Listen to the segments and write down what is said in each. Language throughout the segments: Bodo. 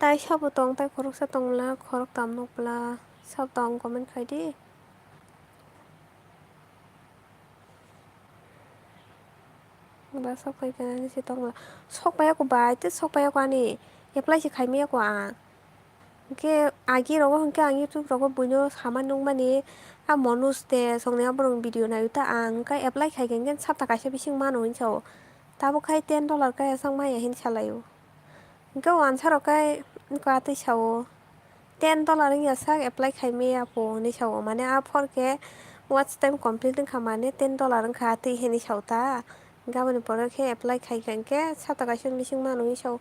তাই সাবো tong তাই khorok sa tongla khorok tam nokpla sab tong comment khaidi ba sab khai kana ni si tongla sokpaya ko bai te sokpaya ko ani apply si khaimaya ko ang ke agi rogo hongke ang youtube rogo buino saman nongmani a monus te songnaya borong video na yuta ang ka apply khai gen sabta kaisa bising mano hinsao tabo khai $10 ka sang maya hin salayo ke answer kai ko ati sao $10 ya sak apply khaimaya po ni sao mane a forke watch time complete khamane $10 kha ati heni sao ta gaboni pore khe apply khai ke sabta kaisa bising mano hi sao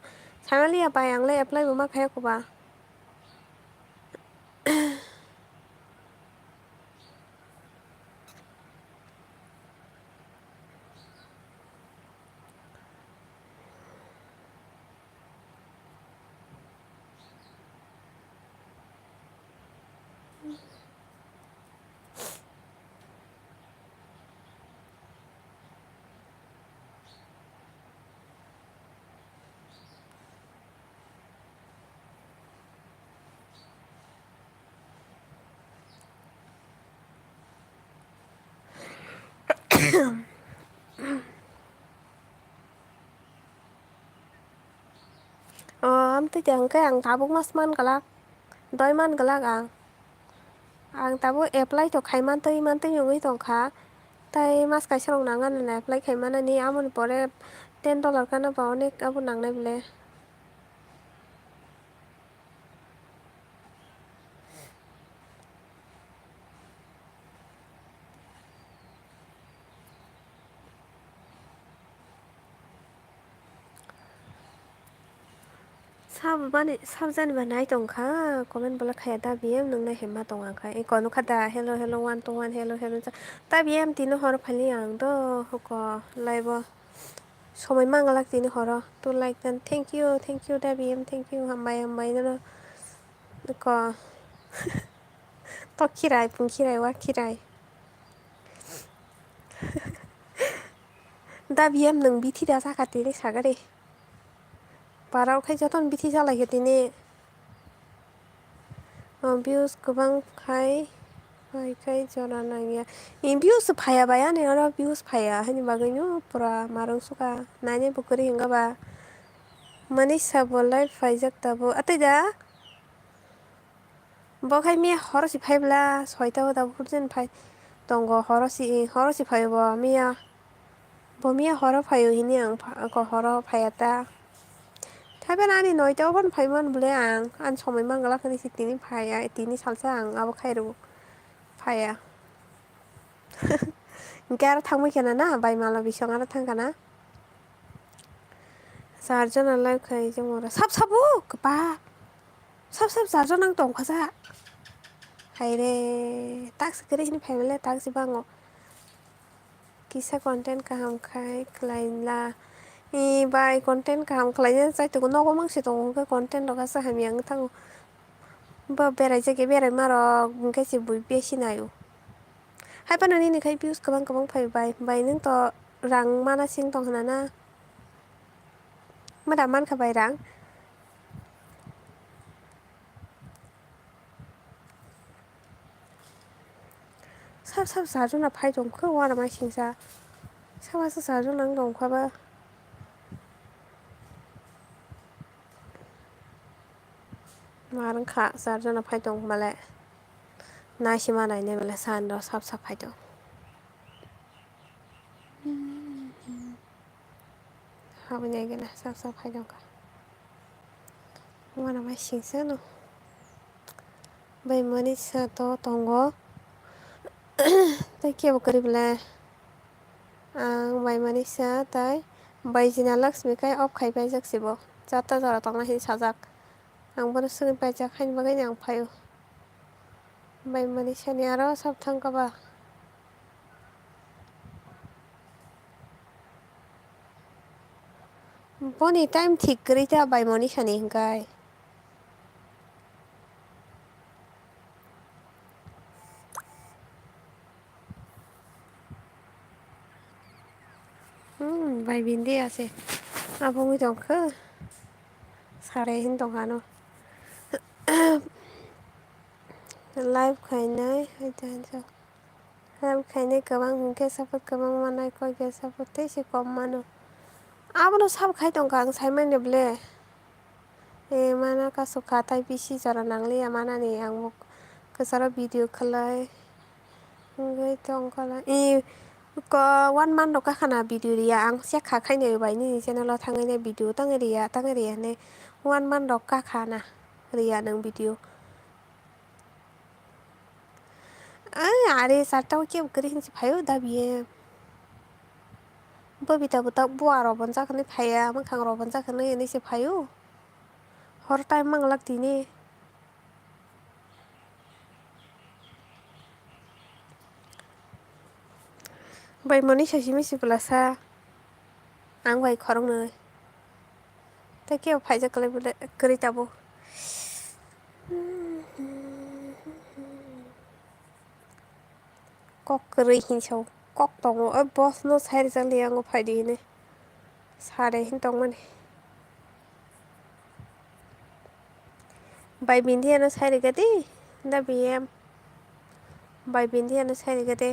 samali ya bai angle apply bo ma khai ko ba am tu jang ke ang tabuk mas man galak doi man galak ang tabo apply to khaiman tei yongoi tongkha tai mas kaisa rok nangan na apply khaimanani amoni pore $10 kana ba onek abo nangnai bole sabjani ba nai tongkha comment bola khaya da bm nungna hemma tonga kha e kono khada hello hello one to one hello hello ta bm tino hor phali ang do hoko live সময় mangalak tini horo to like then thank you da bm thank you hambai no ko to khirai pung khirai wa khirai da bm nung bithi da sakati sagare parau khai joton bithi salai tini views गोबां फायखाय जरा नांगिया views फाया बाया ने और views फाया हनि बागैनो पुरा मारं सुका नाने बुकरी हिंगाबा मनी साबोलाय फाइजाक ताबो अते जा बखाय मे हरसि फाइब्ला सयताबो दाबो फुरजेन फाइ दंग हरसि फाइबो मिया बमिया हर फायो हिनि आं हर फायाता थाइबा नानि नयतायाव फन फाइमोन बले आं समय mangalak ni sitini फाया tini salsa आं abo खायरो फाया इंके आरो थांबाय ना बाय माला बिसं आरो थांखाना जारजोनालाय खै जों साबो गोबा साब जारजोन आं दंखाजा हायरे टाक्स करे हिनि फाइबले टाक्स बांगो किसा content kaham khai klainla i bai content kaham khlaina jaito nogo mangse tongo content roga sahami ang tango ba berai jage berai maro ingke si bui besinayo hai pano nini khai views kabang bai nung to rang mana sing tong hana mada man khabai rang sab jarjona phai dongkho wara mai singsa sabaso jarjon ang dongkhaba marang kha jarjona phai dong male naisima naine bele sando sab phai dong habanya gena sab phai dong ka wara mai singsa no bai mani sa to tongo tai kebo kari bele ang bai mani sa tai bai jina lakshmi kai off khai pai jak sibo jata jara tongna hin sajak ang bono sugin pai jak hain bagai ang phaio bai mani sani aro sab thangkaba boni time thik kari ta bai mani sani hingkai bai bindi ase abongi dongkho sare hin dongkano live खायनाय लाइभ खायनाय गोबां गेसाफोर गोबां मानाय कय गेसाफोर तेसे कम मानो आपनो सब खाई दं का साइ माने ब्ले ए माना का सुखा ताई बिसी जरा नांले माना ने आं kesara video kalai ngai tong kalai ko 1 month no ka khana video ria ang sia kha khai ne bai ni channel lo thangai ne video tang ria ne 1 month rok ka khana ria nang video are sarta ke kri hin phayo da biye bobita buta buar ro bon ja khane phaya mang khang ro bon ja khane ni se phayo hor time mang lak ti ni bai mani sasi misi plasa ang bai khorong ne ta ke phaija kale bole kri tabo kok kri hin sau kok tong o boss no sai jang le ang phai di ne sare hin tong mani bai bindi ano sai re gadi da bm bai bindi ano sai re gadi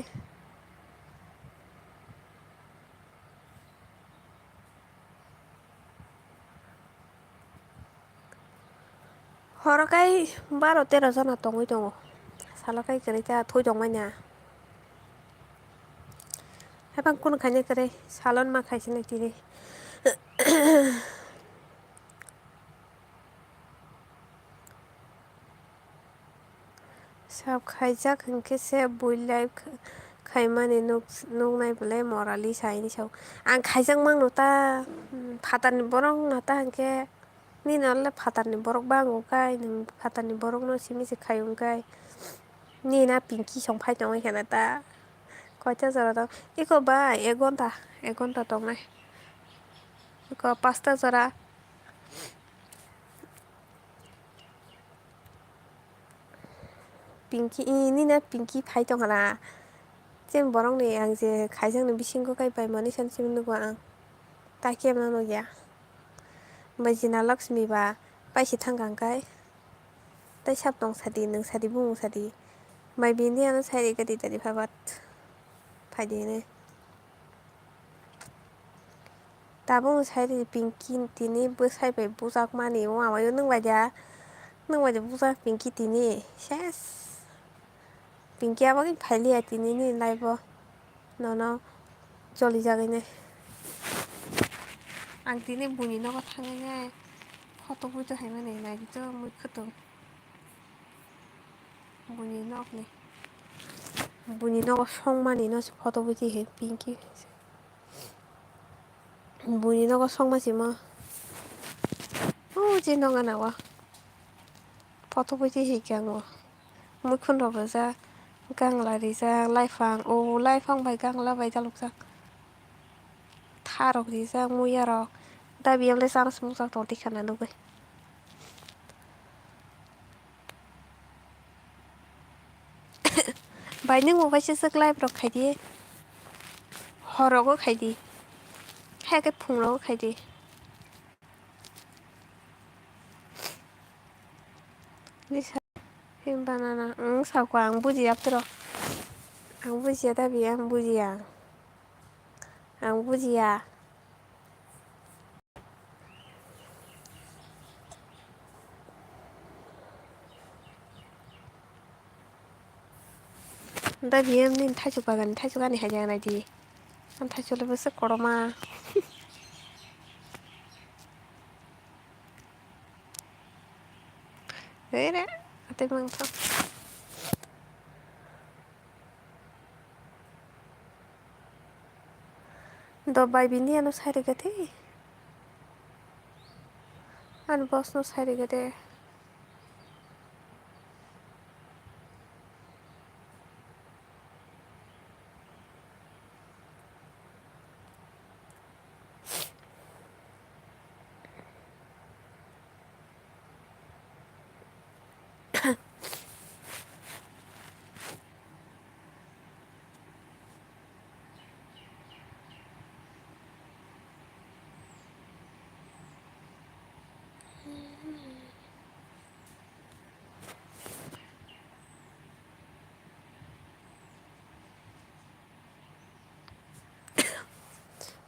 horokai 12-13 jana tongoi tongo salakai kri ta thoi dong mai na habang kun khane kre salon ma khaisi na tire sab khaijak hingke se builai khaimani nuk nai bole morali sai ni sau ang khaijak mang no ta phatar ni borong na ta hingke ni nalle phatar ni borok bango kai ning phatar ni borok no simi se khayung kai ni na pinki song phai tong hena ta koita jara to iko ba 1 ঘন্টা tong nai iko 5ta jara pinki ni na pinki phai tong hala chen borong ni ang je khaijak ni bisingo kai bai mani san sim nugo ang ta kem no ya bai jina lakshmi ba paisi thangang kai tai sap tong sadi nang sadi bung sadi bai bindi ano sai gadi tadi phabat phai de ne tabung sai pinki tini bo sai bai bujak mani wa wa nung bai ja bujak pinki tini ses pinki abagi phaili tini ni live no choli jagai ne ang tini buni no thangai ne photo bui to haimani nai to mui khatung buni nok ni buni no song mani no photo bui ti he pinki buni no song ma sima je no ngana wa photo bui ti he kyang wa mui khun ro ba ja gangla ri ja laifang laifang bai gangla bai jaluk jak tharok ri jak mui aro da biyam le sang smuk jak to ti khana nugai bai ning mo bai se sak live rok khai di horogo khai di ha ke phung ro khai di lisa him banana sao ko ang buji aptro ang buji da bi ang buji ya da bi em nin thaju bagan thaju gani ha jana di an thaju le bese koroma ere ate mang to do bai bindi ano sai re gate an boss no sai re gate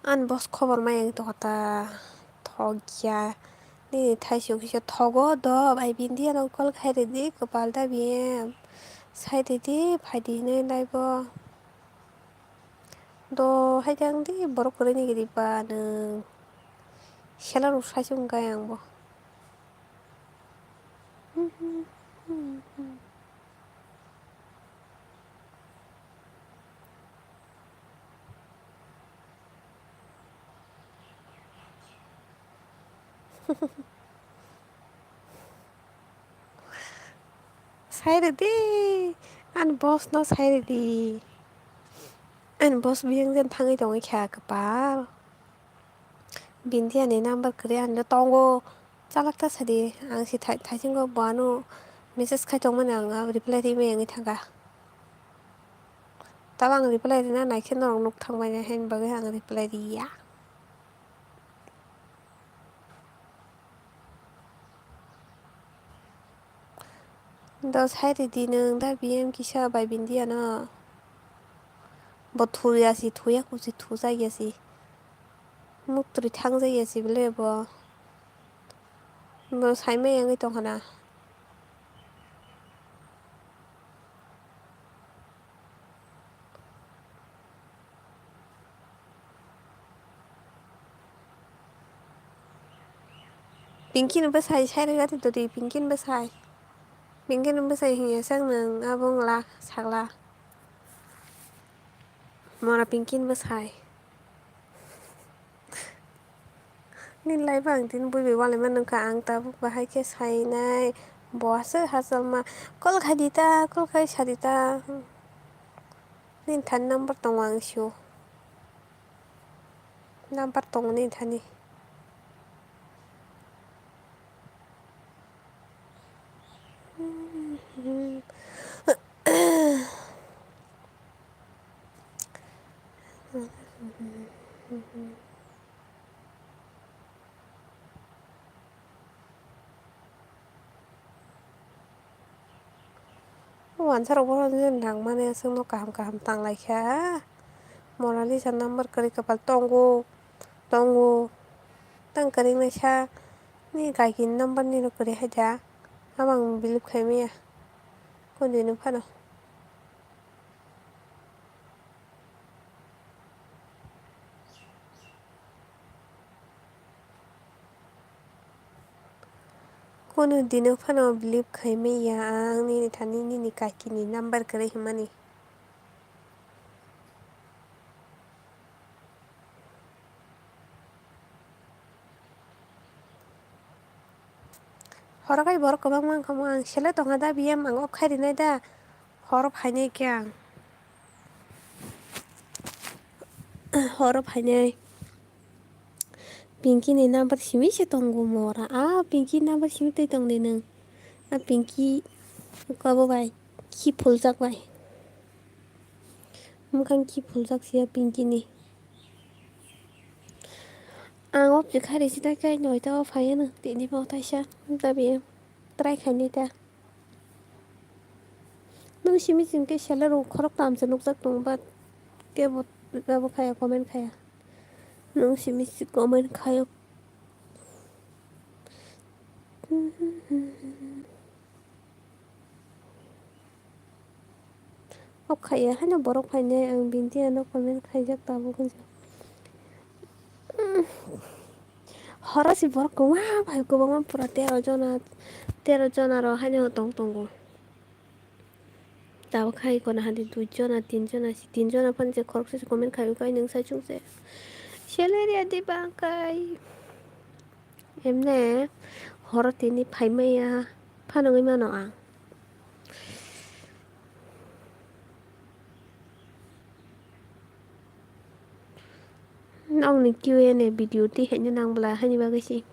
An bos khobor mayang to kata thogya ni thaisyo kisa thogo do bai bindi ano kol khaire di kopal da biem saide di phaidi hinai laibo do haijang di borok koreni gidi ba nung sela ru saisung gayang bo saide di an bos no saide di an bos biang jen thangai tongai kha kopal bindi ani number kre an tongo chalakta sadi ang si thaising go banu message khai tongmani ang reply di me ang thanga tabang reply di na naikhen norong nuk thangbai na hen bagai ang reply di ya do saide di nung da bm kisa bai bindi ano bo thuyasi thuya kusi thujayasi muktri thangjayasi bole bo bo saimai ang tongkhana Pinkin besai sai gati to di pinkin besai hiya sang nang abong la sakla mora pinkin besai nin lai bang tin bui be wale man ka ang ta bahai ke sai nai boase hasal ma kol khai sadita nin than number tongwang shu number tong nin thani wan sarok boron jen dang mane sung no kaham tang lai kha morali sa number kari kapal tongo tang kari na sa ni gaikin number ni no kari haja amang bilip khai me kundi no phano Kuno dino phano bilip khai me ya ang ni thani ni gaikin ni number kari himani horokai borok kabang mang kamang sele tonga da bm ang ok khai rinai da horo phainai kyang horo phainai pinky ni number simi se tongo mora pinky number simi tai tong de nung pinky kabo bai ki phuljak bai mukang ki phuljak sia pinky ni ang op je khai risi da kai noi ta phai na ti ni mo tai sha da bm try khai ni ta nung simi sing ke sele ro khorok tam se nuk jak tong ba ke bo khaya comment khaya nung simi si comment khaya ok khaya hana borok phainai ang binti ano comment khaijak tabo kunja horasi borok ko wa bhai ko bang pura 13 jona ro hane tong tongo tabo khai ko na hadi 2 jona 3 jona phan je khorok se comment khai kai nung sai chung se seleria di bangkai emne horoti ni phaimai ya phanongai mano ang nong ni Q&A video ti henya nang bla hani ba gasi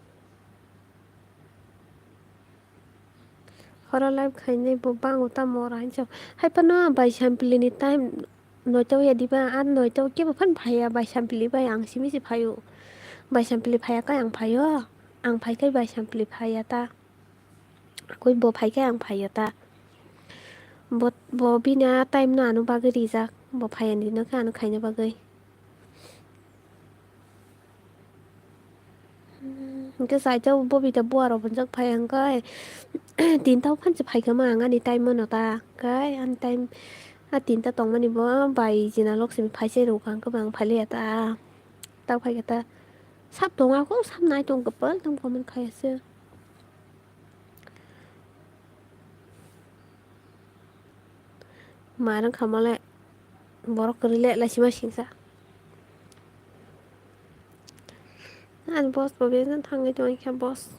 hora live khainai bo bango ta mora hincha hai pano bai sampli ni time noi tau ya diba an noi tau ke ba phan phaya bai sampli bai ang simi si phayo bai sampli phaya ka ang phayo ang phai kai bai sampli phaya ta koi bo phai kai ang phaya ta bo bina time na anu ba gari jak bo phaya ni no ka anu khaina ba gai cái giải châu bố bị tập bùa rồi vẫn rất phải ăn cái tin tao phân chỉ phải cái mà anh đi tay mưa nào ta cái anh tay tin tao tông mà đi bữa bài gì nào lúc xin phải xe đủ càng các bạn phải liệt ta tao phải cái ta sắp tông áo cũng sắp nay tông cái bớt tông của mình khai xưa mà nó không lại bỏ cái lệ là chỉ mà xin sao anh boss bảo biết thằng cái chỗ anh boss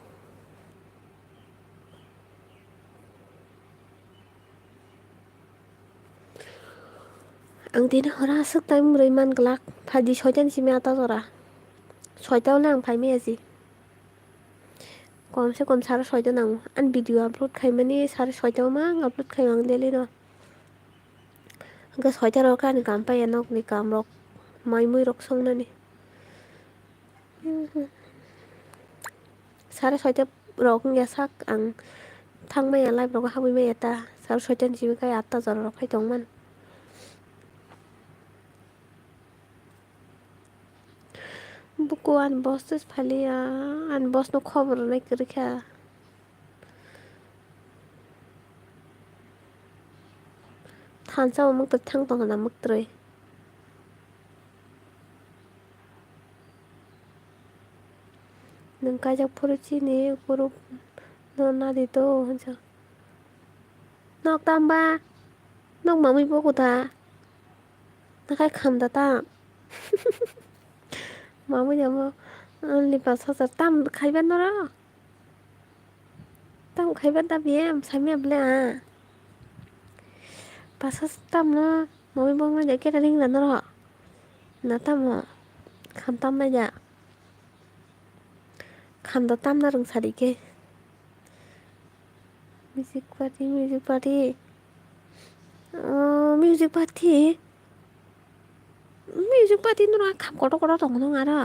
ang tinahora sak time rayman galak phaji soitan si me ata jora soitao lang phai me aji कम से कम 6:30 नांगौ आं भिडिअ आपलोड खालामनानै 6:30 मा आपलोड खालामो डेलि न' आंखौ 6:00 कानि काम पाया नकनि काम रक माइ मुइ रक संनानै 6:30 rok ya sak ang thangmaya live rok habimaya ta 6:30 sibi kai 8 jora rok khai tongman buku an boss tes phalia an boss no khobor nai krikha thansa muk ta thang tong na muk trei nang kajak phoruchi ni guru no na dito hansa nok tamba nok mami boku ta nakai kham da ta mamu jamo lipa sasa tam khaiban no ra tam khaiban ta biem sami able a pasas tam no mami bong ma ja ke ring la no ra na tam kham tam ma ja kham da tam na rung sari ke music party music party no ra kham koto koto tong no ngara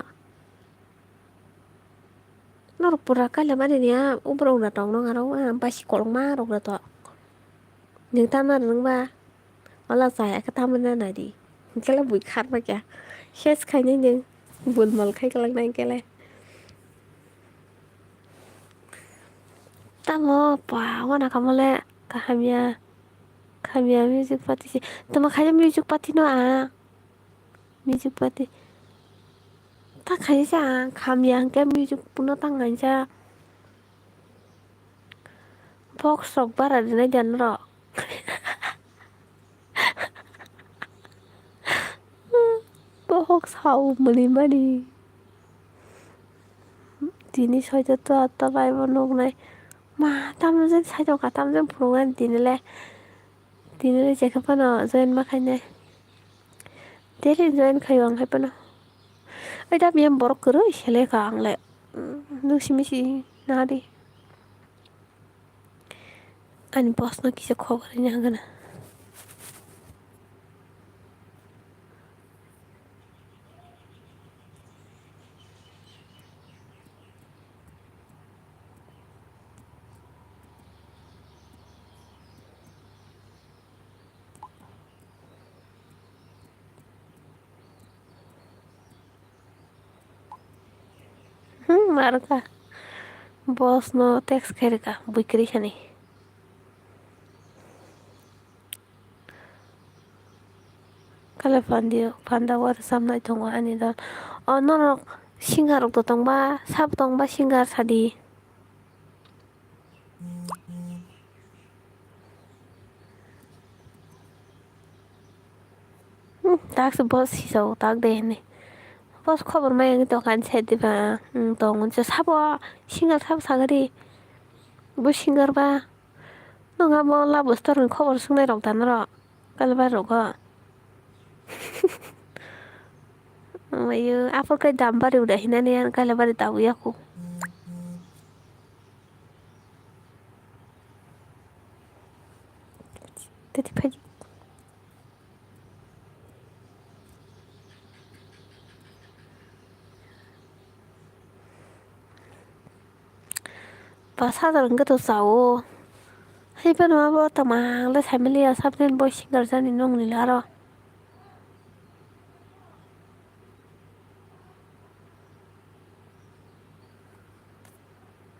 nó pura kala mani nia ubro na tong no ngaro ba si kolong ma rok na to nhưng tam na rung ba ola sai ka tam na na di cái là bụi khát mà kìa chết khai nhưng buồn mal khai cái lần này cái này tam ho pa wana kamale kahamya music party si tama khai music party no music party ta khai sa kamya cái music puno tangan sa box rock bara dina jan ro box hau mani tini soita to atta bai bonok nai ma tam jen sai to ka tam jen program tinile je ka pano join ma khai nai daily join khai wang khai pano ai da biam borok kero sele ka ang le nu simisi na di ani boss no kisa khobar nya gana marka boss no tax khairka bukri khani kala panda war samnai thongo ani don no singar to tongba sab tongba singar sadi tax boss hiso tak de ni boss খবর মাই তো kan set diba tongon sa sabo singar sab sagari bo singar ba nonga mo la bostor খবর sungnai rok tan ro kalba rok mayu apa kai dambari udah hinani an kalabari tahu ya ku tadi pagi pas sadar enggak tuh sao hay pa no abo tamang la family sabnen boy singar jani nong ni laro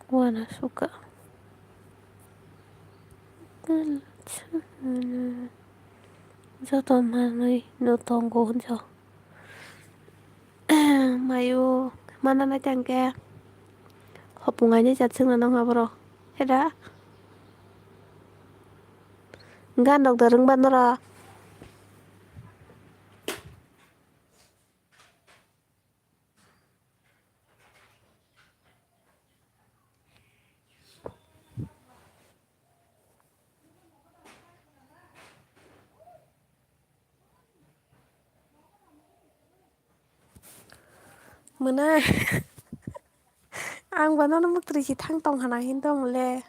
Wana suka. Jatuh mana no tonggo hunjo. Mayu mana na jangke. Hubungannya jatuh nang ngabro. Heda. Enggak dok dereng bandara. Mana ang bana no mutri si thang tong hana hin dong le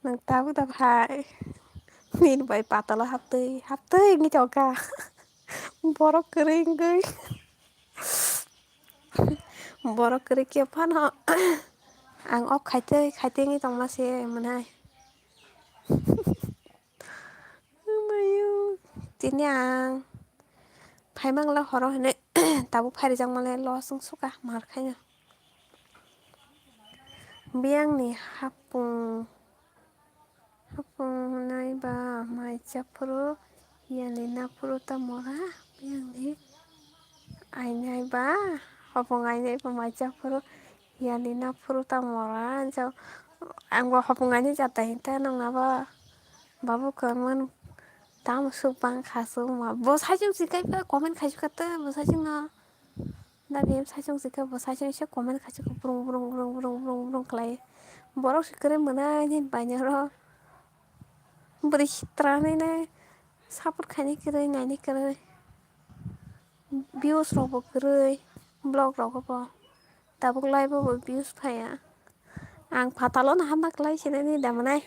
nang tabu da phai nin bai patala haptei ngi choka borok kering gai borok kering kia phan ho ang ok khaite ngi tong ma se manai mayu tini ang phai mangla horo hene tabu phai jang male lo sung suka mar khaina biang ni hapung nai ba mai chapro yani na puro ta mora biang ni ai nai ba hapung ai nai ba mai chapro yani na puro ta mora jao ang ba hapung ai ni jata hinta nang ba babu kaman tam su bang khasu ma bo sajung sikai ba comment khaju kata bo sajung na da bem sajung sikai bo sajung se comment khaju brung klai borok sikere mana nin banyaro beri trane ne support khani kere nani kere views robo kere blog rogo bo tabuk lai bo views phaya ang phatalon hamna klai sine ni damanai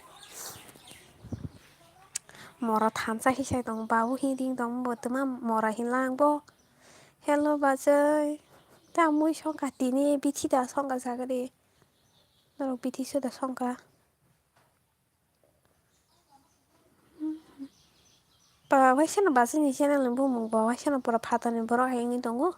mora thamsa hisai dong babu hiding dong bo tuma mora hinlang bo hello bajai ta mui songka tini bithi da songka jagari norok bithi soda songka ba waisana basini channel ni bumung ba waisana pura phatani borok haini dongo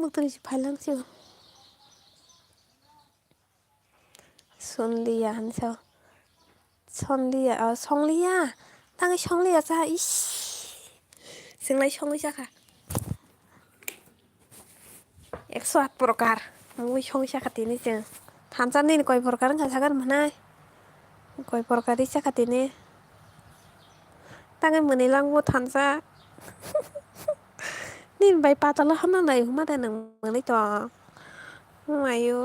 mutri si phailang si sonlia hansa sonlia tangi sonlia sa ish singlai sonlia ka 108 प्रकार मुई संसा खातीनि जों थानसानि कय प्रकार खासागार मानाय कय प्रकार इसा खातीनि तांगे मोनैलांबो थानसा nin bai patala hana nai huma da nang manai to mayo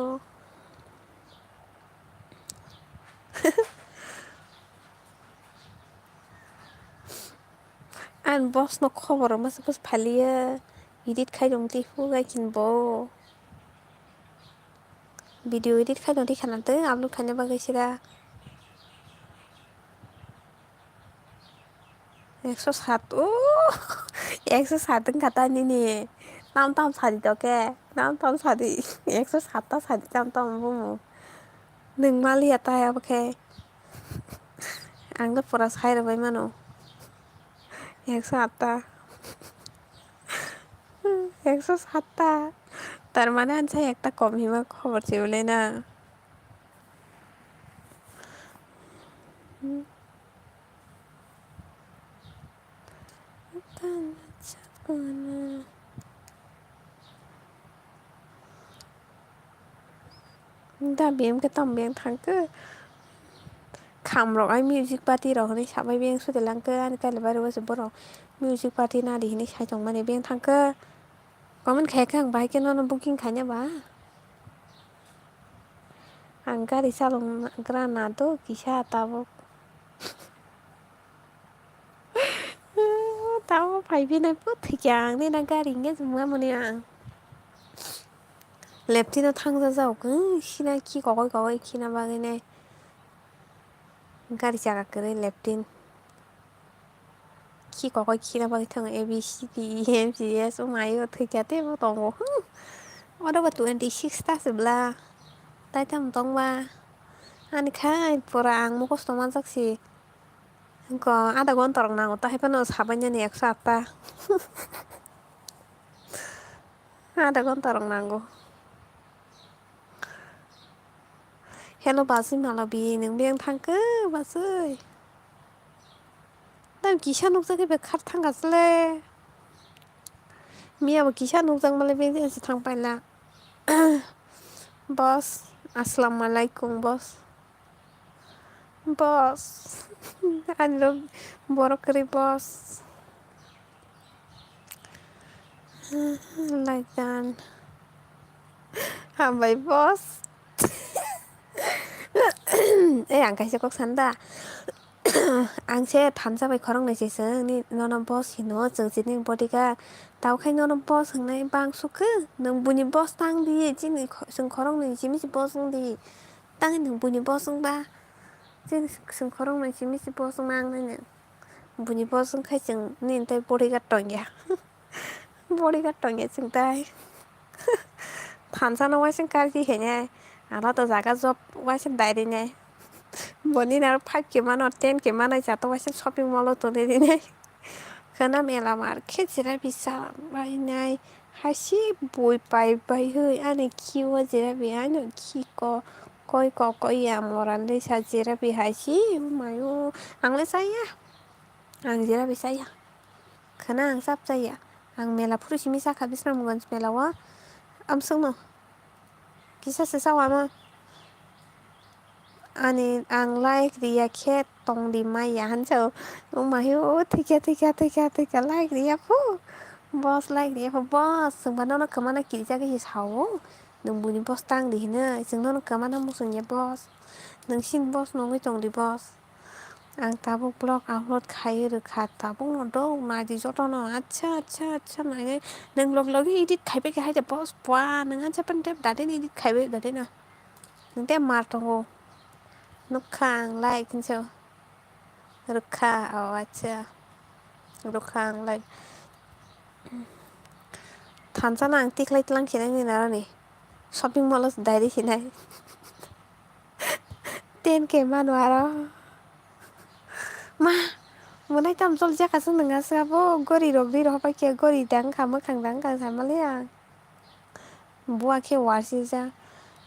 an boss no khobor mas bus phaliya edit khai dong ti hu gai kin bo video edit khai dong ti khana te upload khane ba gaisira 107 107 등 갔다니 니 땀 사디 덕에 땀 사디 107 사디 땀 뭐 능말이야 따야 오케이 안가 보라 사이라 바이마노 107 107 তার মানে আনছে একটা কম হিমা খবর চেউলে না दा बेम के तम बेम थांखो खामरक आइ मिउजिक पार्टी रक हनै साबाय बें सुदेलांखो आन काले बारे बस बर मिउजिक पार्टी नादी हनै साइथं माने बें थांखो कमेन्ट खायाखै आं बाहाय केन बुकिं खायना बा आं गारि सालायग्रा नादो किसा ताबो ताबो फाइबिनायबो थैखांनि ना गारिनि जुमा मोने आं लेफ्टिनो थांजा जावगो सिना खि गगय खिना बागैने गारि जागाखोरै लेफ्टिन खि गगय खिना बागै थाङो ABCD EFGS मायो थैखाते बो दङ अदाबा 26 तासोब्ला ताइथाम दंबा आनिखाय फरा आं मखस्थ' मान जाक्सि Kok ada gontor nang tahi pano sabanya ni 108. Ada gontor nanggo. Hello 바스 말라비 능비행 탕크 바스. 난 기샤 녹색에 배 카탕 갔을래. 미야 기샤 녹색 말래 베이지 탕 빨라. Bos, assalamualaikum bos. Bos, ando borok keri bos. Like that. Hambai bos. Ang kasi kok sanda. Ang sẽ tham gia bài khóa này sẽ sớm ni nó nằm boss thì nó giờ chỉ nên bodyga tao khai nó nằm boss thằng này bang số cứ nâng bùn boss tăng đi chỉ nên sừng khóa này chỉ mới boss đi tăng nâng bùn boss ba chỉ sừng khóa này chỉ mới boss mang này nè bùn boss khai sừng nên tay bodyga tròn ya bodyga tròn ya sừng tay tham gia nó quay sừng cái gì thế nhỉ à nó tao giả cái job quay sừng đại đi nhỉ Boni na 5개만 원, 10개만 원 자또 와서 쇼핑몰로 돈내리네. 그나 메라 마켓 지라 비싸. 마이나이 하시 보이 바이 hơi 안에 키워 지라 비아노 키고 거야 모란데 사 지라 비 하시 마요 앙레 사야. 앙 지라 비싸야. 그나 앙 쌉자야. 앙 메라 푸르시미 사카 비스람 건 메라와 암성노. 기사 쓰사와마 Ani ang like dia cat tong di maya hanso umayo tiga like dia po boss like dia po boss sebenarnya nó kemana kiri jaga his hawo nung bunyi boss tang di hina sebenarnya kemana musuhnya boss nung sin boss nung tong di boss ang tabuk blog upload khai được khát tabuk nó đâu mà chỉ cho nó acha này nung log edit khai be khai boss qua nung acha pen tep đã đến edit khai be đã đến à nung tep mar tong Nút khang like tin sao? Nút khang acha. Nút khang like. Tanzana ang tik like lang sinay ni nara ni. Shopping mall diary sinay. 10K man waro. Ma, munay tam sol ja kasang nga sa po gori robdi ro pa ke gori dang kama kang dang kang sama liya. Buwa ke warsi ja.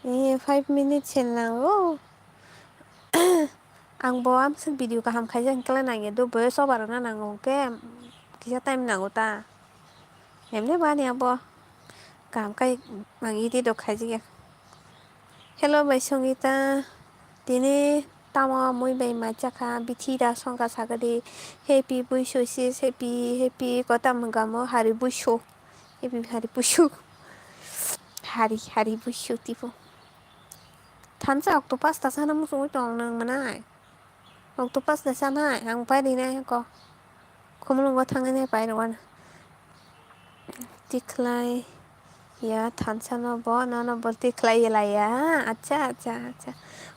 5 minutes lang oh. Ang boam sen video ka ham khajan kala na nge do bo so bar na nango ke kisa time nango ta emne ba ni abo kam kai mangi ti do khaji ya hello bai songita dini tama moi bai ma chaka bithi da songa sagade happy buisho si happy kota mangamo hari buisho hari buisho hari buisho tipo tansa octopus ta sana musu tong nang manai octopus na sana ang pa di na ko kumulong ko tangan pa ron decline ya tansa no bo decline la ya acha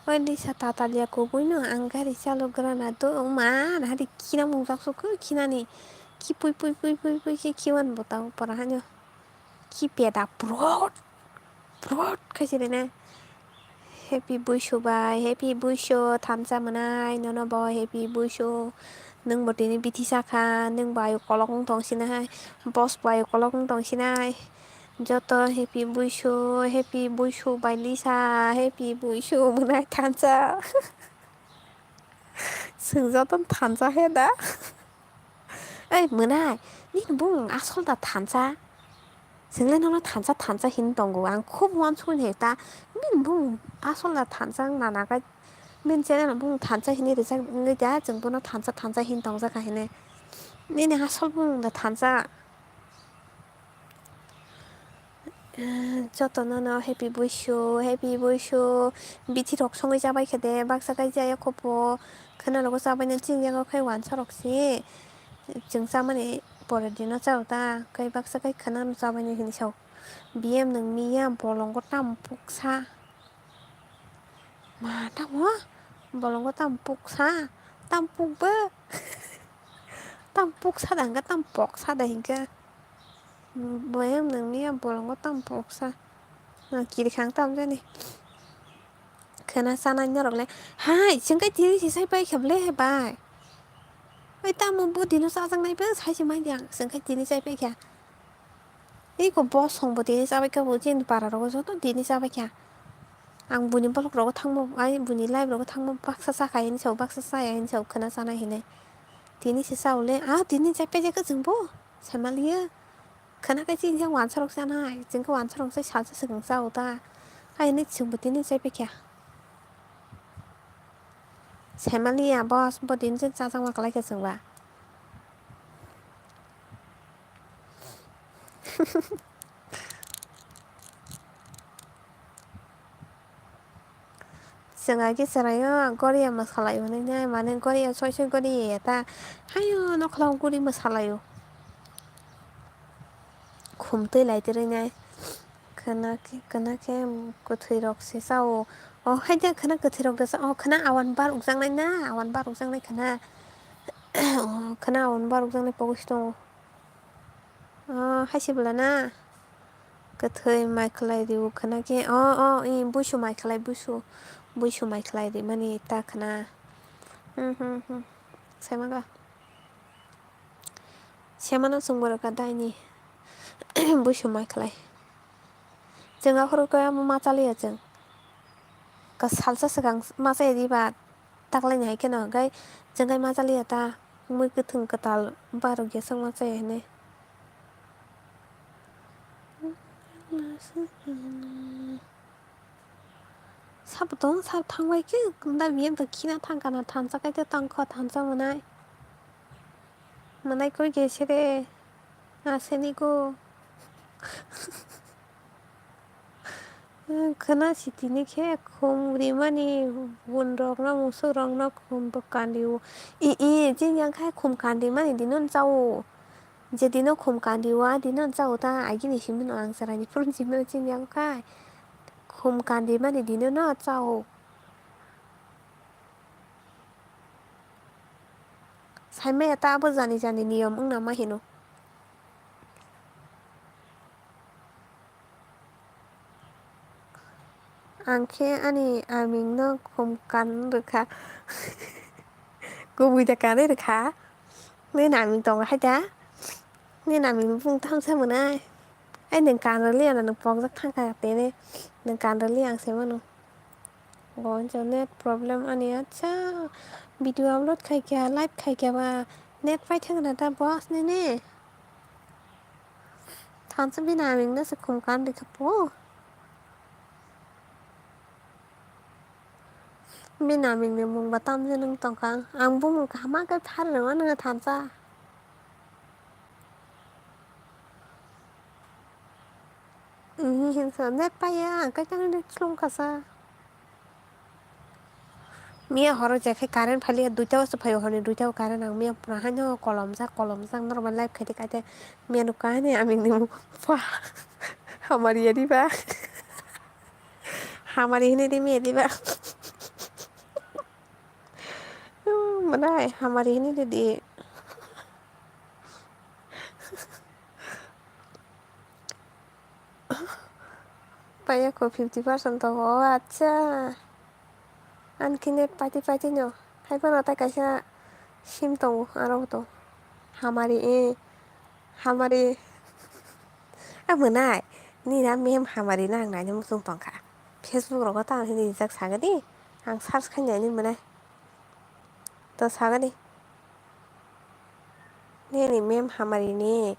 oi di sa tata lia ko buino ang gari salo granado ma na di kina mung sak so ku kina ni ki pui ki kiwan botang para hanyo ki peda brot kasi na Happy Buisho bye, Happy Buisho tham gia manai, no boy, Happy Buisho. Nung bật đến BT Saka, nung bài kolong tong sinai, boss bài kolong tong sinai. Joto Happy Buisho by Lisa, Happy Buisho manai tham gia. Sừng do tâm tham gia hết đã. Ê, manai, nhìn bung asshole đã tham gia. Sừng nó tham gia hin tong của anh khúc one xuân hết ta. Mình bung asshole tham na 나가 mình 쟤는 bung tham gia hin để sang người ta 정부 nó tham gia hin tong ra cái này. Nên asshole bung là tham gia. 저도 너 Happy Buisho 밑이 덕성을 잡아야 돼. 박사가 이제 코보 그날하고 싸바는 진행을 거의 완철 없이 증상만이 버려지는 싸우다. 거의 박사가 그날 싸바는 힘셔. BM 능미야 볼롱고 땀 폭사. 마 땀어? 볼롱고 땀 폭사. 땀 폭버. 땀 폭사단가 땀 폭사다니까. BM 능미야 볼롱고 땀 폭사. 길이 강땀 전에. 그나 싸나냐 그래. 하이 지금까지 뒤에 지사이 바이 겹래 해봐. ओइ तामुंबो दिनो जाजांनायबो साइसे माइदि आं जोंखाय दिनै जायबायखाया 이거 뭐 성보디 싸바이까 진 바라라고 저도 디니 싸바이까 ang buni balok rago thangmo ai buni live rago thangmo baksa sa kain chau baksa sa yain chau khana sana hine dini si saule a dini jai pe ka jingbo samalia khana ka jin jang wan sarok sana jing ka wan sarok sai sa sa sing sa uta ai ni chingbo dini jai pe kya samalia boss bo din jin sa sang wa kalai ka singba Sengaja seraya Korea masalayo nanya mana Korea social Korea ta hayo nó không Korea masalayo khumtui lại tới nha kena ke kuthirok se sao hay dia kena kuthirok da sao kena awan bar uksang nai na awan bar uksang nai kena awan bar uksang nai pogus dong hay sibelana kuthui mai khlai diu kena ke i busu mai khlai busu mai khlai di mani ta kena semaga semana sungboro ka daini busu mai khlai जोंहा खर'खाया मा चालियो जों का सालसा सिगां मा जायो दिबा दागलायनो हायखेन ओमफ्राय जोंहाय मा जालियो दा मै गोथों गोताल बार' गेसाव मा जायो हने 사부동 사 탕와이키 근데 위엔도 키나 탕가나 단자까지 땅커 단자 문화이 꼴 계시래 아세니고 그나시 디니케 콤리마니 원럭나 무서럭나 콤버간디오 이 진양카이 콤간디마니 디는 자오 이제 디는 콤간디와 디는 자오다 알기니 시민 왕사라니 푸른 지면 진양카이 콤간디마니 디는 나 자오 삶에 따보 자니 니엄 응나마 해노 Angke ani aming no kumkan được hả? Cô vui ta cả đấy được hả? Nên nào mình tổng hay chá? Nên nào mình vung thăng xem mà ai? Anh đừng càn rồi liền là nó phong rất thăng cả tế này. Đừng càn rồi liền xem mà nó. Gọn cho net problem ani acha. Video upload khai kia live khai kia ba net phải thăng là ta boss này nè. Thằng sẽ biết nào mình nó sẽ kumkan được hả bố? Bên nào mình được mùng bà tâm cho nâng tổng kháng Ang bố mùng cả mắc cái phát rồi nó thảm ra Hiện giờ nét bay à Cái nó chung cả ra Mía horo chạy khai karen phali Duita wasu phayo honi duita wa karen ang Mía prahanyo kolom sang Normal life khai kate Mía nukane aming nimu Wah Hamari ya di ba Hamari ini di mía di ba Mana hamari ini di Paya ko 50% to acha Anki net pati nyo Hai pa nata kaisa Sim to araw to Hamari Hamari Mana Ni na mem hamari nang na nyam sung tong ka Facebook ro ko ta ni jak saga di Ang search kan ni mana To saga di Ni mem hamari ni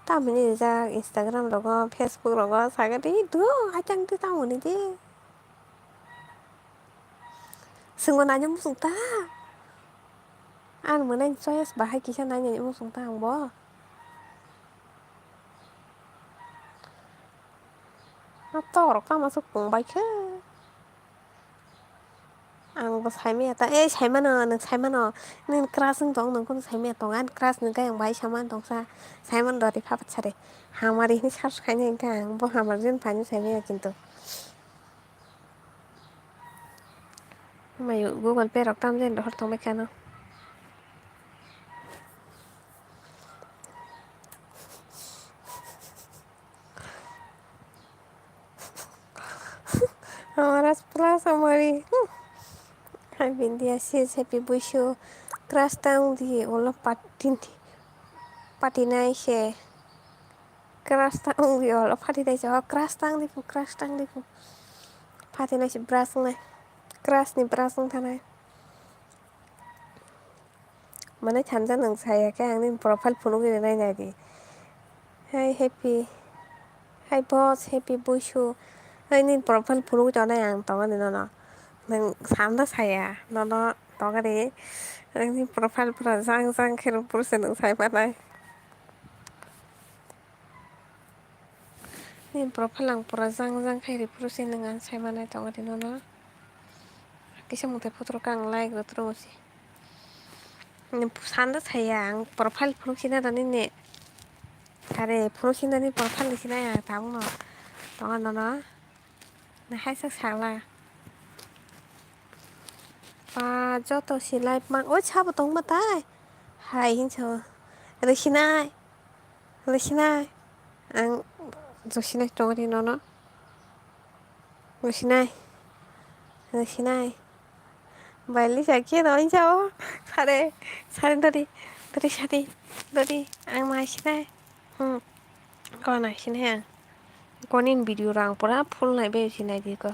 Ta mini jak Instagram ro ko Facebook ro ko saga di Do achang tu ta ni di Sungwa na nyam sung ta An mana choice bahai kisah nanya nyam sung ta ang bo Atau orang masuk pung baik ke Ang bos hai mẹ ta sai mà nó nên crash tong nang kon sai mẹ tong an crash nang cái ang bai saman tong sa sai man do di phapat chare hamari ni sar khai nang ka ang bo hamar jen pani sai mẹ kintu mayu Google Pay rok tam jen hor tong me kana Amaras plus amari Hai bindia sis happy bushu Keras tang di Allah patinai se. Keras tang di Allah patinai se. Keras tang di fu. Patinai se berasung nai. Keras nih berasung tanai. Mana cancan nang saya kayak ini profile penuh gitu nai. Hai happy. Hai boss happy bossu. Ini profile penuh cho nai yang tau kan nó. Nang samda saya. Nó tau kan ini. Ini profile pura sang kira pura nang saya patai. Ini profile lang pura sang kira pura nang saya mana tau kan nó. Kisah mau foto kang like terus. Ini samda saya yang profile penuh sini ada nih. Kare penuh sini nih profile sini ya tau no. Tau kan nó. Nah hai sak salah. Và cho tôi xin lại mang ôi sao mà tông mà tai hay hình chờ rồi xin ai ăn rồi xin ai trông thì nó rồi xin ai vậy lý giải kia đó anh cháu sao đi ăn mai xin ai con này xin hàng con in video rang pura full này bây xin này đi cơ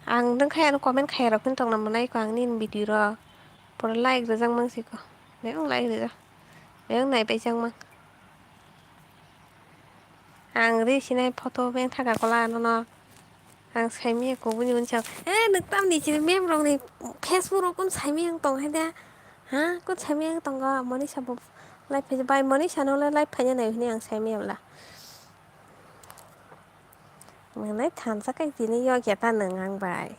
ang nâng khai nó comment khai rồi khuyên tông nằm này quang in video ra pura like rồi răng mang gì cơ nếu không like rồi nếu này bây răng mang ang ri sinai photo beng thaga kola no ang saimi ko buni un chang nik tam ni chi mem rong ni facebook ro kun saimi ang tong hai da ha kun saimi ang tong ga moni sabo lai phe bai moni channel lai phe ne ni ang saimi la mình lấy tham sắc cái gì nó do kẻ ta nừng ăn bài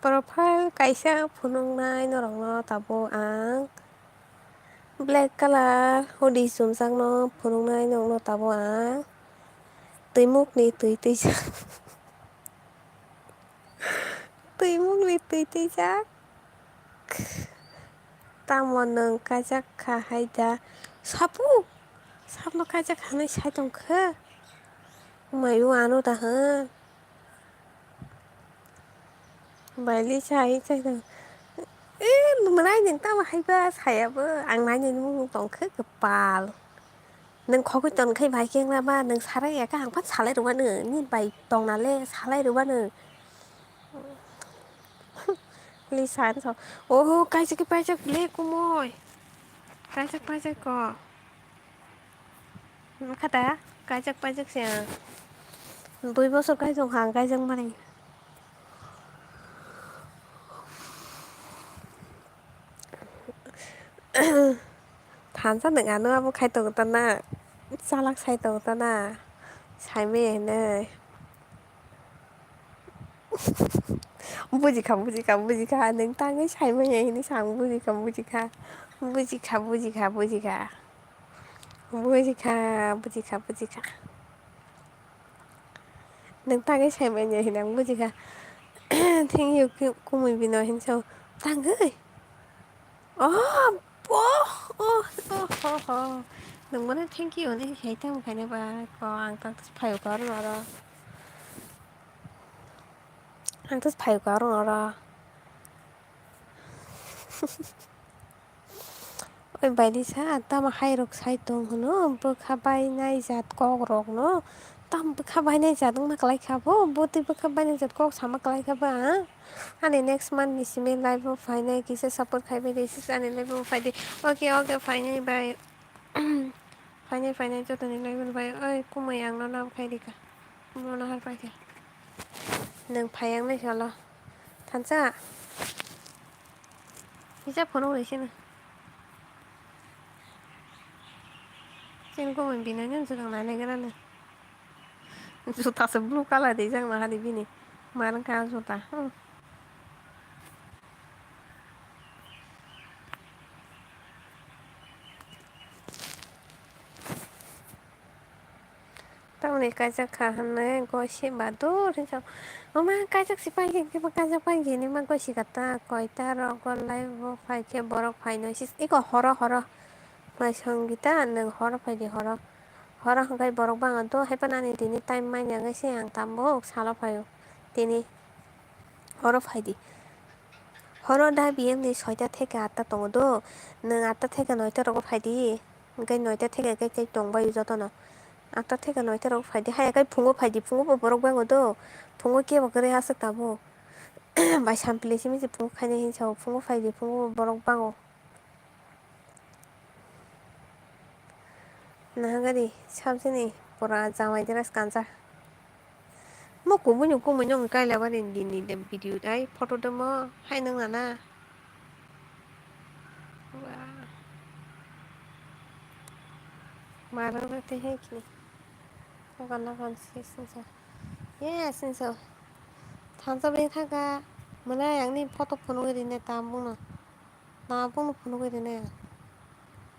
profile kaisa phunung nai no rong no tabo ang black color hoodie sum sang no phunung nai no tabo ang tươi múc đi tươi chắc tươi múc đi tươi chắc ta muốn nâng cái chắc khá hay da sapu sap nó cái chắc khá này sai trong khơ mày yêu ăn ta hơn bài lý sai đâu mà nãy những tao mà hay ba sai bơ ăn nãy những mung tổng khơ cái bà nâng khó cái tuần khai bài kiêng ra ba nâng xả ra cái hàng phát xả lại được ba nữa nhìn bài tòng nào lên xả lại được ba nữa lý sai nó ô cái bài chắc lê của môi cái chắc có khá tá cái chắc xe tôi bớt số cái dòng hàng cái dòng mà này thán sát đừng ăn nữa mà khai tàu tân à sao lắc say tàu tân à sai mê này 무지카 능 땅에 살면 얘는 상 무지카 능 땅에 살면 얘는 무지카 thiên yêu của mình vì nói hình sao tăng ơi đừng muốn thank you nên thấy tăng phải này bà còn tăng phải có rồi ăn tất phải có rồi ôi bài đi xa ta mà hay được sai tuần nữa bữa khá bay này giặt con rồi nữa tam bữa khá bay này giặt đúng mà lại khá bố bố thì bữa khá bay này giặt con sao mà lại khá ba anh next month ni simi live of fine này kisa support khai về this anh live of fine okay fine bye fine cho tụi live of fine ơi cũng mày ăn nó nào khai đi cả nó hay phải kìa đừng phải ăn này cho lo thành ra 이제 번호 내시는 Trên của mình bị nó nhân sự thằng này này cái đó này Dù ta sẽ blue color thì rằng là hadi bini Mà nó cao dù ta Tao này cái chắc khá hẳn này Có xe bà đô Thế sao Mà cái chắc sẽ phải cái chắc phải gini mà có xe gata Coi ta rõ có live phải cái borok phải nói I거 horo Mà xong kita nâng horo phải đi horo hangkai borok bang ado hepan ani dini time man yang ngai siang tambo sala payo दिनै हराव फायदि हराव दा बियो नै 6टा থেকে 8टा दङद' नों 8टा থেকে 9टा राव फायदि ओमफ्राय 9टा থেকে kai dंबायो जतन 8टा থেকে 9टा राव फायदि हायाखै फुङाव फायदि फुङाव बरक बाङोद' फुङाव केबा करे हासक ताबो बाय सामप्लिसि मिसे फुङाव खायनो हिंसाव फुङाव फायदि फुङाव बरक बाङो नाहागारि साबजेनि परा जामाय देरास कानजा मको बुङो कमैनो गायला बारिनि दिननि भिडिअ दाय फट' दङ हाय नोंनाना मारते है कि गाना गानसै yes sinso थांजाबाय थागा मोना आंनि फट' फुनो ओरैनो दा बुंनो दा बुंनो फुनो ओरैनो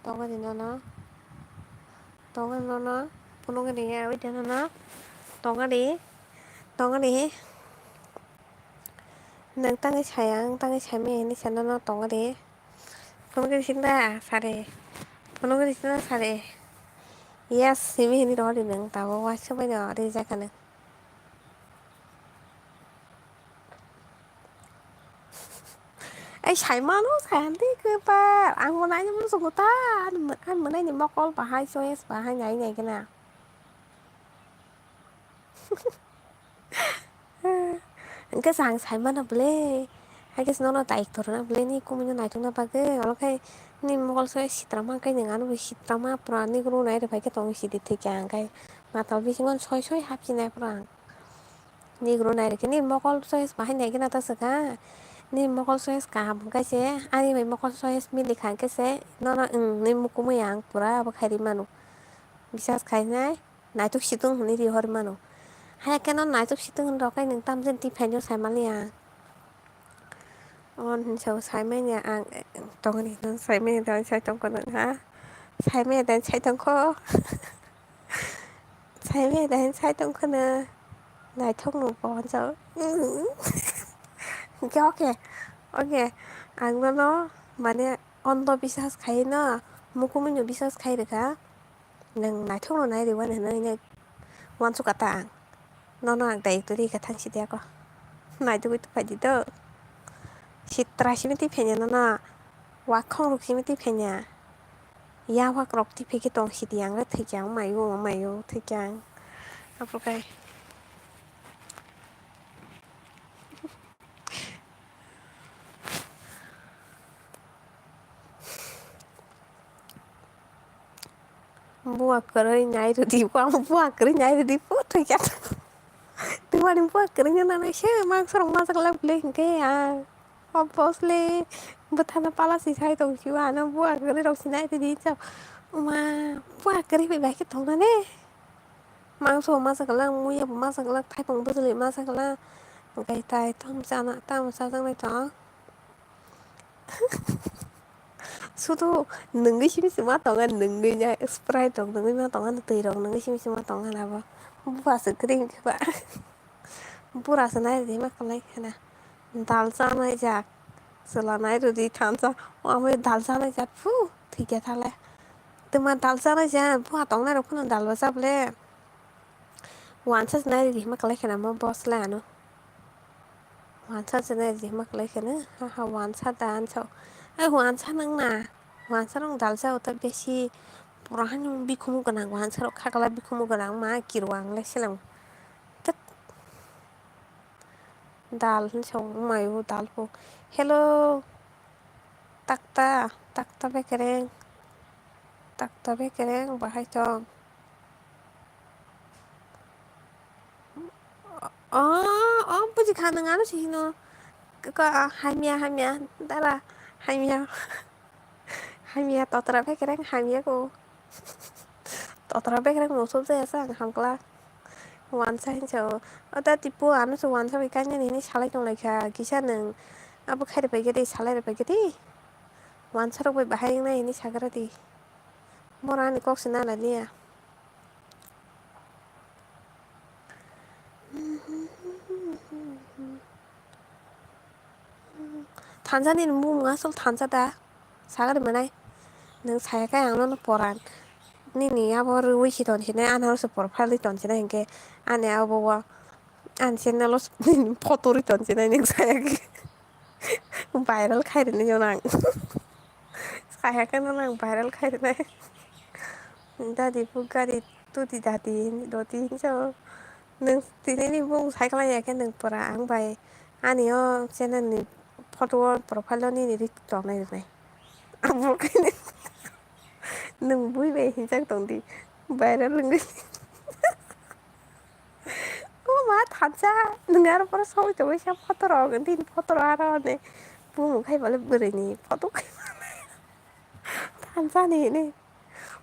दावगारिनो तोंगोनो फुनो ओरैनो ओइदिनो तोंगारि तोंगारि nang tangi sayang tangi sami ini sana no tonga de kono ke sinda sare kono ke sinda sare yes simi ini ro de nang tawo wa sabai no re jakane ai sai ma no sai đi cơ ba ang mo nai mo so ta an mo nai ni mo kol ba hai so yes ba hai nhảy cái nào cái sang sai ma na ble hai cái nó tại tổ na ble ni cũng như này chúng ta ba cái ở cái ni mo kol so sitrama cái nang anu sitrama pra ni gru nai de phải cái tong si de te kyang cái mà tao bi singon soi soi hap sin nai prang ni gru nai cái ni mo kol so yes ba hai nhảy cái nào ta sa ni mokol soes kam cái xe ani mai mokol soes milik han cái xe nó ni muku yang pura apa khairi manu bisa khai nai nai tuk situng ni di hor manu hay cái nó nai tuk situng ro cái nang tam jen ti phanyo sai malia on so sai me nya ang tong ni non sai me dan sai tong kon ha sai me dan sai tong ko sai me dan sai tong ko na nai thok nu bon so 오케이 오케이 안 그러나 만약 언더 비사스 가이나 무구문요 비사스 가이르가 능 나통로 나이 되고는 그냥 원수 같다 너는 안 돼. 또리 같은 시대고 나이도 또 파지도 시트라시면 티페냐 너나 와콩 록시면 티페냐 야와 그럭 티페기 동 시디양가 특양 마요 특양 앞으로 buat kerja nyai itu di buat kerja nyai itu di foto ya tuh ada buat kerja nana sih mak serong masak lagi beli kayak apa sih betana pala sih saya tahu sih ana buat kerja dong sih nyai itu di jauh ma buat kerja baik itu nana mak serong masak lagi muya masak lagi thai pung betul masak lagi kayak thai tam sana itu 수도 능기 심지 마 동안 능기냐 스프라이트 능기 마 동안 뜨이러 능기 심지 마 동안 하고 부아서 그린 그봐 부라서 나이 되면 kalai kana dal sana jak sela nai rudi thansa ame dal sana jak fu thik है thale tuma dal sana ja bua tong na ro phun dal ba sab le wan sa nai ri ma kalai kana ma boss la no wan sa nai ri ma kalai kana ha wan sa dan so ai wan sa nang na wan sa rong dal sa ta besi purahan bikumu ganang wan sa ro khakala bikumu ganang ma kirwang le silang tat dal chong mayu dal po hello takta be kereng bahai chong buji khana ngano si no ka hamia dala hamia totra be kereng hamia ko totra be kereng mo so ja sang hangkla wan sa hin chao ata tipu anu so wan sa be kanya ni salai tong lai kha kisa nang abu khai be gede salai be gede wan sa ro be bahai nai ni sagara di morani kok sina la ni 단자니는 뭔가 쏠 단자다 사가리 뭐나이 능 사야가 양로는 보란 니니 아버를 위시 던지네 안 하루서 보러 팔리 던지네 이게 안에 아버와 An channel photo return sih nanya saya viral kayaknya orang saya kan orang viral kayaknya tadi buka itu tidak di doti so neng ini bung saya kalau ya kan neng perang bay ani yo channel ni photo profile ni di tiktok này này aku kan neng bui bay hình tong di viral lagi oh mah thật ra neng ada pernah so itu siapa foto orang di foto orang nih bung kayak boleh beri nih foto thật ra nih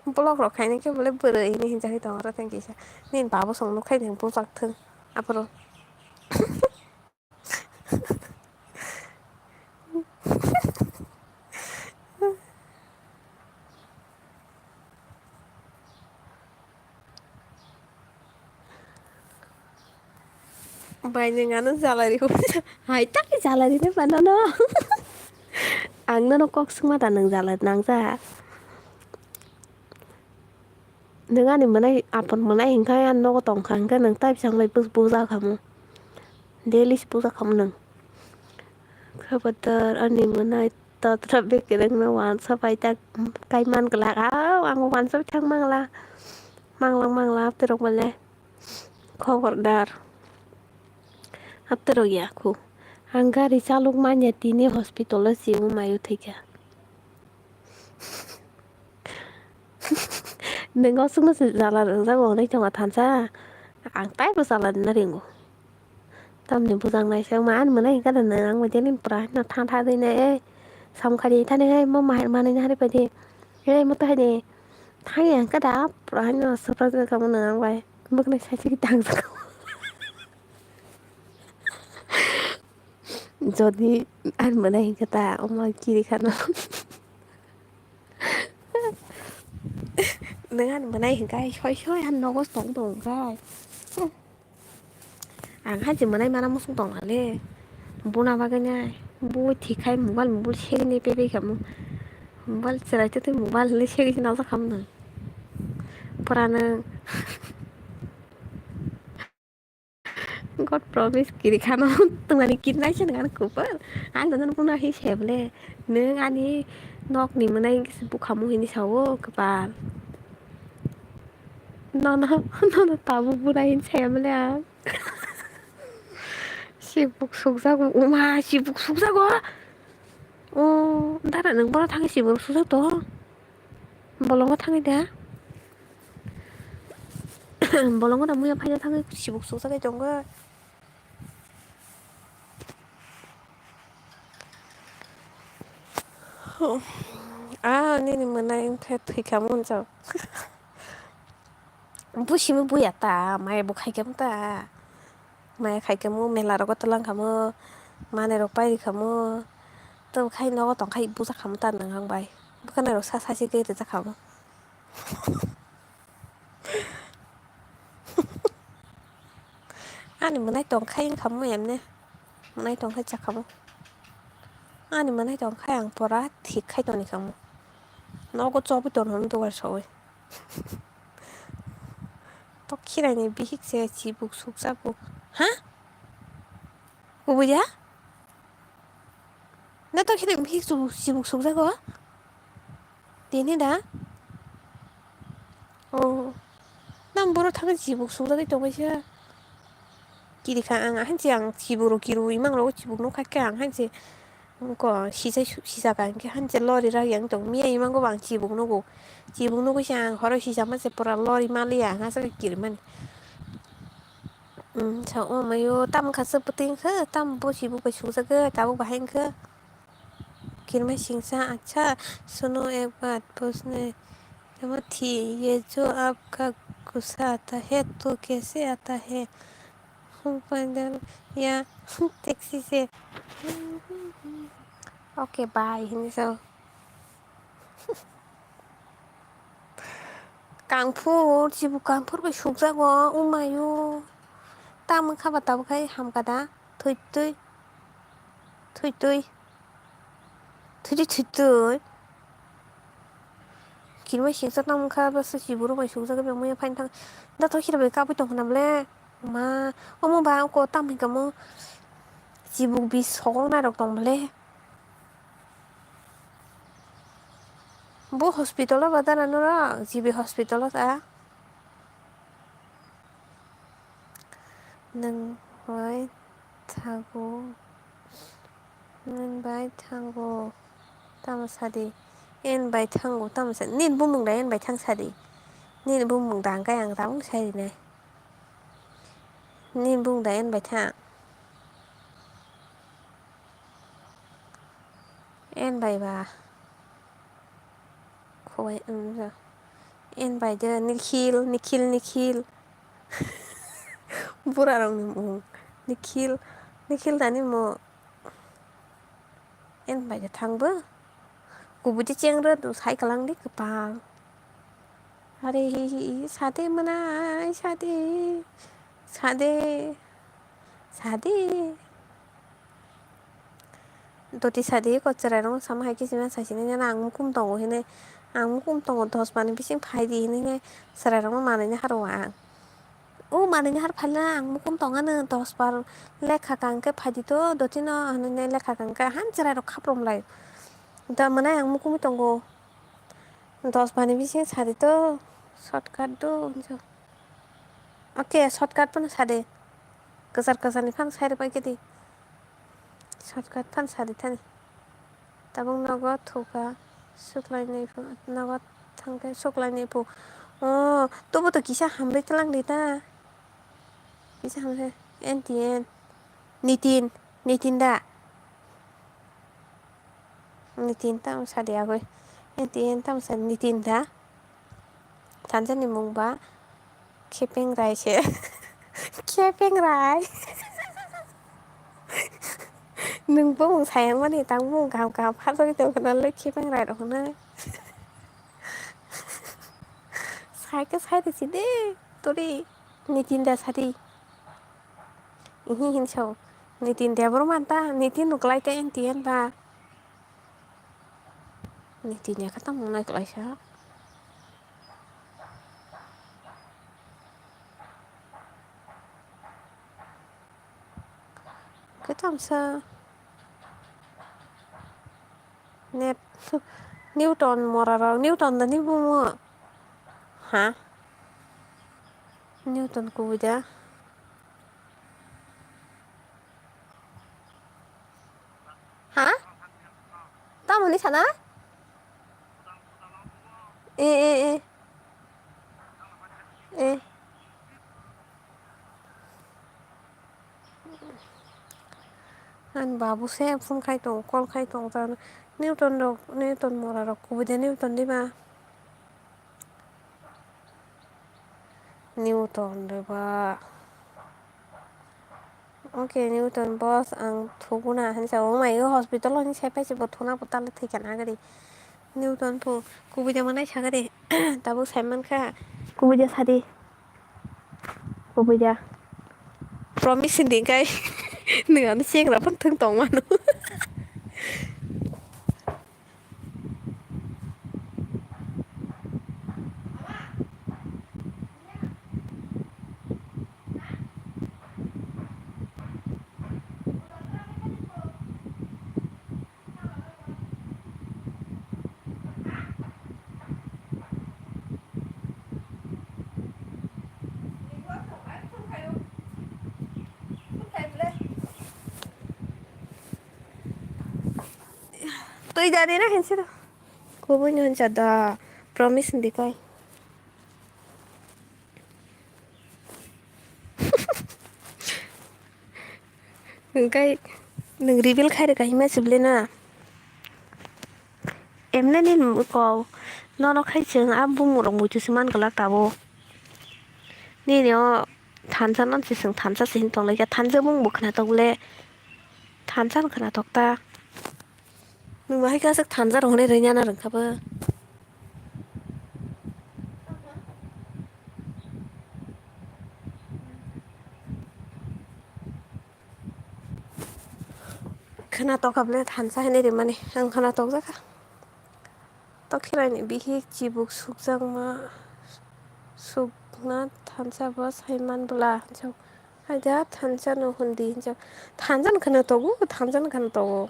blog lo kayak nih boleh beri ini hình itu orang yang kisah nih babu song lo kayak yang blog tuh apa lo banyak salary hai tak salary nih mana no ang no kok semua tanang salary nang sa dengan mana apa mana hingga yang no tong kan kan nang type sang lai puza kamu daily puza kamu nang kabar ani mana terlebih kereng no wan sampai tak kaiman kelak ang wan sampai tak mangla terus boleh khobardar terus ya aku angga risaluk manya tini hospital sih mayu tiga nengok sungguh sejalan dengan orang itu nggak tansa angtai bersalah neringu tâm niệm buông này sao mà anh này cái lần này mà chơi nên pra nó thang thang thế này xong khai đi thang này mà này hay đi cái mà tôi này thấy à cái đó pra nó sắp ra không nữa vậy mức này sai chỉ tăng sao jadi anh này cái ta ông mà kiri kan dengan này cái khói anh nó có tổng tổng ra hai chỉ này mà nó không tổng là nè bố nào cái này bố thì khai mobile bố chơi này bebe kamu mobile cerai itu mobile le chơi cái nào sao kamu nè pernah God promise kiri kanan tengah dikit aja dengan Cooper anh nonton pun lagi siapa le neng ani nok nih mana yang sibuk kamu ini sawo kepal nono tabu pun lagi siapa le sibuk suksaku sibuk suksaku ntar ada neng pernah tangi sibuk suksak tuh bolong tangi dah bolong namu yang punya tangi sibuk suksak aja enggak ini mana yang kayak kamu so busimu bu ya ta mai bu kai kamu ta mai kai kamu melar ko telang kamu mana ropai kamu tuh kai no tong kai bu sa kamu ta nang bai bukan ro sa sih ke ta kamu ani mana tong kai kamu em ne mana tong kai cak kamu ani mana tong kai ang pora thik kai to ni kamu nó có cho biết tuần hôm tôi rồi tao khi này bị hít xe chỉ buộc sụp ra buộc hả buộc bây giờ nó tao khi này bị hít chỉ buộc sụp ra cơ tiền hết đã 난 뭐로 타는 지복 속삭이 또 것이야 길이 강 한지양 집으로 기로 이망으로 지복 녹할게 안 한지 거 시사가 이게 한지 러리라 양동 미야 이만 거 방 지복 놓고 샹 허러 시사만 세포라 러리 말이야 하서 길만 저 마요 땀 가서 부팅 땀 보시 보고 속삭이 따고 바행 길만 싱사 अच्छा सुनो एक बात पूछने थी ये जो आपका गुस्सा आता है तो कैसे आता है पैदल या टैक्सी से ओके बाय ini so 강포 지부 강포를 속삭어 오마요 땀은 가봤다고 가이 함가다 토이토이 토이토이 토이토이 길만 신사 땀은 가봤어 집으로 만 속삭어 병모야 판탕 나 더 싫어 왜 까불던 그남래 Ma, ông bà ông cô tâm thì cầm chỉ buộc bị số na độc tổng lệ. Bu hospital là bắt đầu nó chỉ bị hospital ta. Nâng với 타고 는 바이 타고 타마사디 en bài thăng của tâm sẽ nên bung mừng đấy en bài thăng sa đi nên bung mừng đàng cái hàng tắm xe đi này nên bung đấy en bài thang en bài bà khôi rồi en bài giờ Nikhil bura rong ni mu Nikhil tani mu en bài giờ thăng bơกูบุจิเจียงเรื่องดูใช้กำลังดิกระปางอะไรชาเดมานาชาเดชาเดชาเดตัวที่ชาเดก็จะอะไรน้องสมัยกี่สิบปีใส่ชิ้นนี้นางมุกุ้มโตเห็นไหมนางมุกุ้มโตทอสปานี่พิชิตไพ่ดีนี่ไงสระน้องมาเนี่ยฮาร์วางโอ้มาเนี่ยฮาร์พันละนางมุกุ้มโตงั้นเนี่ยทอสปาเล็กขากังก็ไพ่ดีตัวตัวที่น้องเนี่ยเล็กขากังก็หันจะอะไรเราขับลมไหลแต่มันนางมุกุ้มโตโกदस भने पछि छाडे त सर्टकट दो हुन्छ ओके सर्टकट पनि छाडे गोजार गोजारनि फान साइड पाइकेदि सर्टकट फान छाडे थानि ताबुं नगद थौका सुक्लायनायफोर नगद थांबाय सुक्लायनायफोर तबो त किसा हामबाय तलांदे दा किसा हामबाय एन नितिन दा नितिन ताम छाडे आगै एन ताम छाडे नितिन दा थानसानि मुंबा खेपेंरायसो खेपेंराय नोंबो मुं सायां माने तां मुं गाहाम गाहाम फाजों दखनालै खेपेंराय दखना साइके साइडसि दे तोरी नितिन दा सादी इहि हिंसाव नितिन दाबर मानता नितिन नुकलायते एनतिएन बा नितिन या खतम नायकलायसा खतमसा net Newton morara Newton da ni bumo ha Newton kubuja ha tao muốn đi sana 에 한 바보새 phun khai tổng con khai tổng ra Newton 뭐라 그러고 보자 Newton đi Newton 봐 오케이 Newton boss ang thu구나 한사 오마이 이거 hospital 니 세페지 뭐 토나 보달래 되잖아 그래 Newton 보 구부자 만나 차그래 따보 살만카 구부자 사디 구부자 promise đi cái nửa nó xiên là phân thân tổng mà nó tôi ra đi nó hình sao cô với nhân chặt da promise đi coi cái đừng reveal khai được cái message lên à em nên nhìn một câu nó khai trường áp bung một đồng một chút xíu man cái lạc taoนี่เนาะทานซันนั่นสิซึ่งทานซันสินตรงเลยจะทานเจอมุ่งบุกขนาดตรงเลยทานซันขนาดตกตามึงมาให้ก็สักทานซันตรงนี้เลยเนี่ยนะหรือครับขนาดตกกับเลยทานซันให้ได้เดี๋ยวมันนี่ขนาดตกสักค่ะตกที่ไรเนี่ยบิฮิกจีบุกสุกจังมาสุกนะทานซันบอสให้มันบุลาเจ้า 하자 탄자노 혼디 인자 탄자는 그냥 떠고 탄자는 그냥 떠고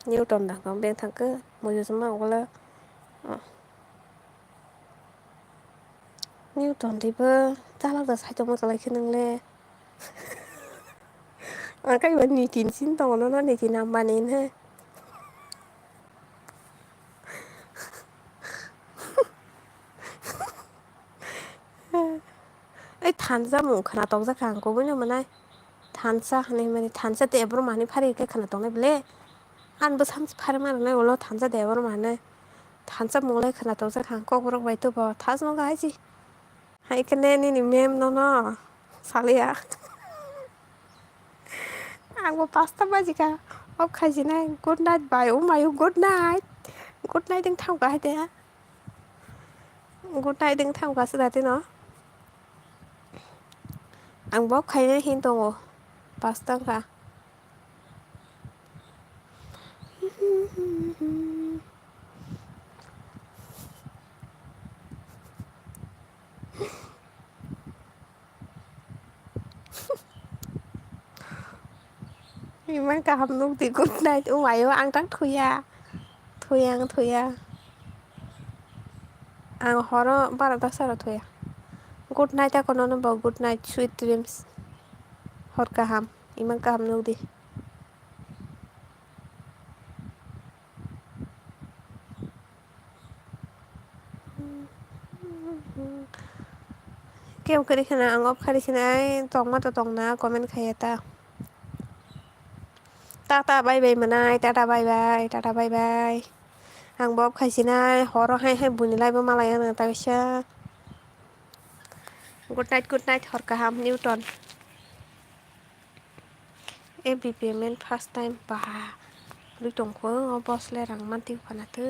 뉴턴 다 건뱅 탕크 뭐 요즘 올라 뉴턴 디버 잘라서 살짝 먹을 게 능래 à cái bên như chín xin to nó nói này thì làm bà nên ha ấy than ra một khả tông ra càng cố với nhau mà này than sa này mà than sa đẹp rồi mà này phải cái khả tông này bলে ăn bữa sáng phải mà này 올라 than sa đẹp rồi mà này than sa một lấy khả tông ra càng cố với vậy tôi bảo than nó cái gì hay cái này ni mem nó 살이야 ăn một pasta mà gì cả ốc khai gì này good night bye oh my good night đừng thao cái thế good night đừng thao cái sự thế nó ăn bốc khai này hin tông pasta cả Mang cả hầm luôn thì good night ủa vậy ăn trắng thôi à ăn horror bara ta sara thôi à good night ta còn nó bảo good night sweet dreams hot cả ham imang cả hầm luôn đi kem kari khana ang op khari khana tong ma ta tong na comment khaya ta ta bye bye manai ta bye bye ang bob khai sinai horo hai bunilai ba malaya na ta sha good night hot ka ham newton every payment first time ba lu tong ko boss le rang man tiu phana tu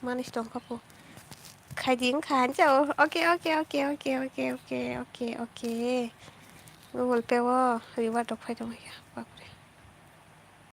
manis tong ka po khai ding khan chao ok Google Pay wa riwa dok phai dong ya